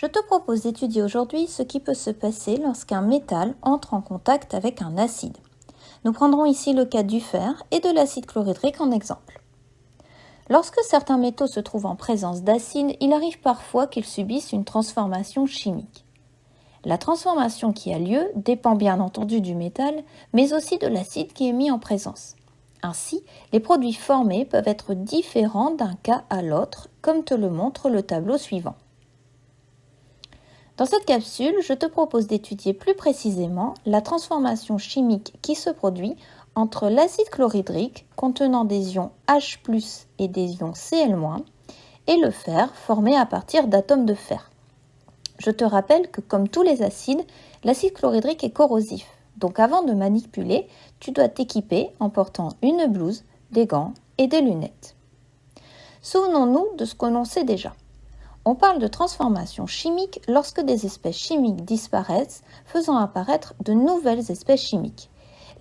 Je te propose d'étudier aujourd'hui ce qui peut se passer lorsqu'un métal entre en contact avec un acide. Nous prendrons ici le cas du fer et de l'acide chlorhydrique en exemple. Lorsque certains métaux se trouvent en présence d'acide, il arrive parfois qu'ils subissent une transformation chimique. La transformation qui a lieu dépend bien entendu du métal, mais aussi de l'acide qui est mis en présence. Ainsi, les produits formés peuvent être différents d'un cas à l'autre, comme te le montre le tableau suivant. Dans cette capsule, je te propose d'étudier plus précisément la transformation chimique qui se produit entre l'acide chlorhydrique contenant des ions H+ et des ions Cl- et le fer formé à partir d'atomes de fer. Je te rappelle que comme tous les acides, l'acide chlorhydrique est corrosif. Donc avant de manipuler, tu dois t'équiper en portant une blouse, des gants et des lunettes. Souvenons-nous de ce que l'on sait déjà. On parle de transformation chimique lorsque des espèces chimiques disparaissent, faisant apparaître de nouvelles espèces chimiques.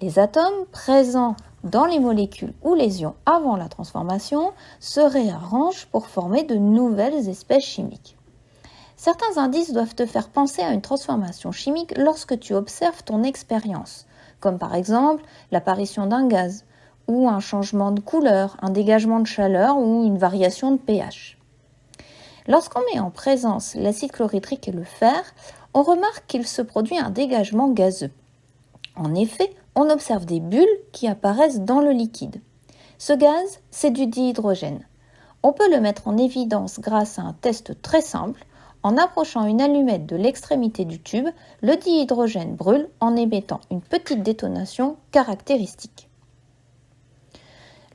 Les atomes présents dans les molécules ou les ions avant la transformation se réarrangent pour former de nouvelles espèces chimiques. Certains indices doivent te faire penser à une transformation chimique lorsque tu observes ton expérience, comme par exemple l'apparition d'un gaz, ou un changement de couleur, un dégagement de chaleur ou une variation de pH. Lorsqu'on met en présence l'acide chlorhydrique et le fer, on remarque qu'il se produit un dégagement gazeux. En effet, on observe des bulles qui apparaissent dans le liquide. Ce gaz, c'est du dihydrogène. On peut le mettre en évidence grâce à un test très simple. En approchant une allumette de l'extrémité du tube, le dihydrogène brûle en émettant une petite détonation caractéristique.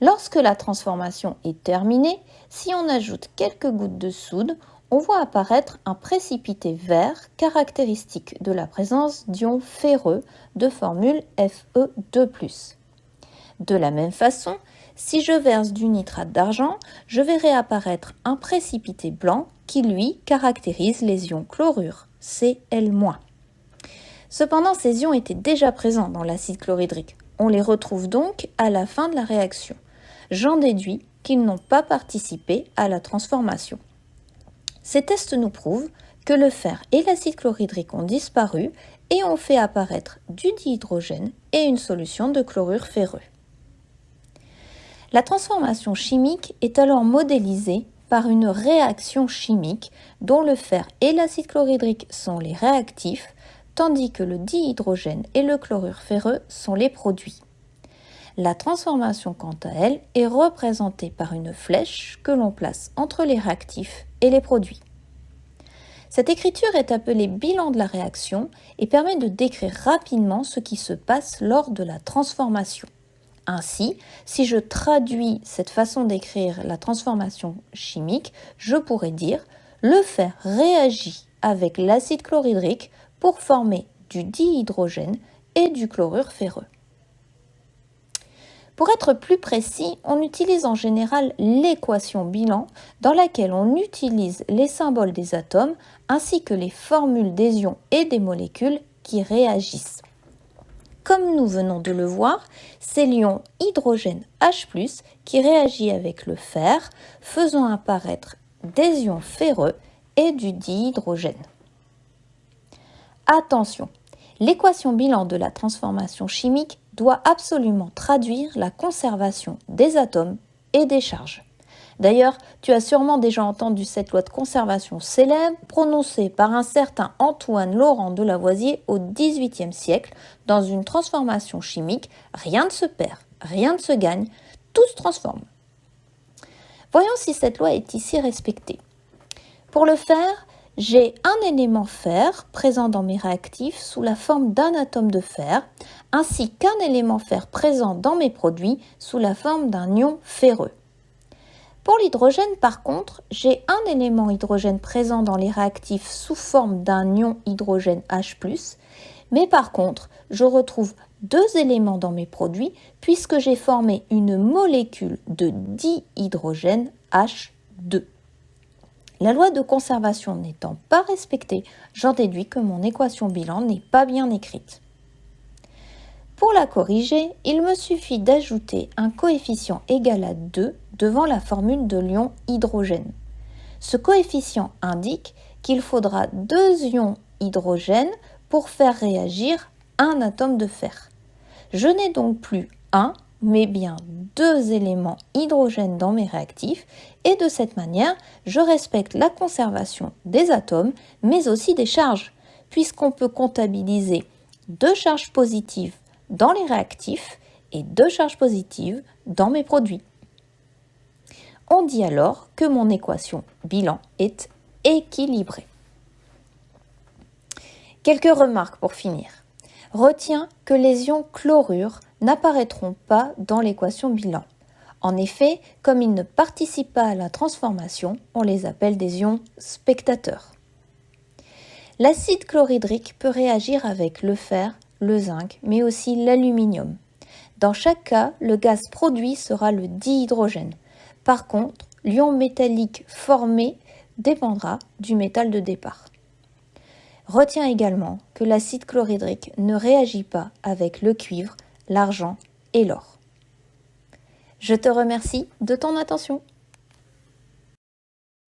Lorsque la transformation est terminée, si on ajoute quelques gouttes de soude, on voit apparaître un précipité vert caractéristique de la présence d'ions ferreux de formule Fe2+. De la même façon, si je verse du nitrate d'argent, je verrai apparaître un précipité blanc qui, lui, caractérise les ions chlorure, Cl-. Cependant, ces ions étaient déjà présents dans l'acide chlorhydrique. On les retrouve donc à la fin de la réaction. J'en déduis qu'ils n'ont pas participé à la transformation. Ces tests nous prouvent que le fer et l'acide chlorhydrique ont disparu et ont fait apparaître du dihydrogène et une solution de chlorure ferreux. La transformation chimique est alors modélisée par une réaction chimique dont le fer et l'acide chlorhydrique sont les réactifs, tandis que le dihydrogène et le chlorure ferreux sont les produits. La transformation, quant à elle, est représentée par une flèche que l'on place entre les réactifs et les produits. Cette écriture est appelée bilan de la réaction et permet de décrire rapidement ce qui se passe lors de la transformation. Ainsi, si je traduis cette façon d'écrire la transformation chimique, je pourrais dire « le fer réagit avec l'acide chlorhydrique pour former du dihydrogène et du chlorure ferreux ». Pour être plus précis, on utilise en général l'équation bilan dans laquelle on utilise les symboles des atomes ainsi que les formules des ions et des molécules qui réagissent. Comme nous venons de le voir, c'est l'ion hydrogène H+ qui réagit avec le fer, faisant apparaître des ions ferreux et du dihydrogène. Attention, l'équation bilan de la transformation chimique doit absolument traduire la conservation des atomes et des charges. D'ailleurs, tu as sûrement déjà entendu cette loi de conservation célèbre prononcée par un certain Antoine Laurent de Lavoisier au XVIIIe siècle. Dans une transformation chimique, rien ne se perd, rien ne se gagne, tout se transforme. Voyons si cette loi est ici respectée. Pour le fer, j'ai un élément fer présent dans mes réactifs sous la forme d'un atome de fer, ainsi qu'un élément fer présent dans mes produits sous la forme d'un ion ferreux. Pour l'hydrogène, par contre, j'ai un élément hydrogène présent dans les réactifs sous forme d'un ion hydrogène H+, mais par contre, je retrouve deux éléments dans mes produits puisque j'ai formé une molécule de dihydrogène H2. La loi de conservation n'étant pas respectée, j'en déduis que mon équation bilan n'est pas bien écrite. Pour la corriger, il me suffit d'ajouter un coefficient égal à 2 devant la formule de l'ion hydrogène. Ce coefficient indique qu'il faudra 2 ions hydrogène pour faire réagir un atome de fer. Je n'ai donc plus un, mais bien 2 éléments hydrogène dans mes réactifs et de cette manière, je respecte la conservation des atomes, mais aussi des charges, puisqu'on peut comptabiliser 2 charges positives dans les réactifs et 2 charges positives dans mes produits. On dit alors que mon équation bilan est équilibrée. Quelques remarques pour finir. Retiens que les ions chlorure n'apparaîtront pas dans l'équation bilan. En effet, comme ils ne participent pas à la transformation, on les appelle des ions spectateurs. L'acide chlorhydrique peut réagir avec le fer, le zinc, mais aussi l'aluminium. Dans chaque cas, le gaz produit sera le dihydrogène. Par contre, l'ion métallique formé dépendra du métal de départ. Retiens également que l'acide chlorhydrique ne réagit pas avec le cuivre, l'argent et l'or. Je te remercie de ton attention.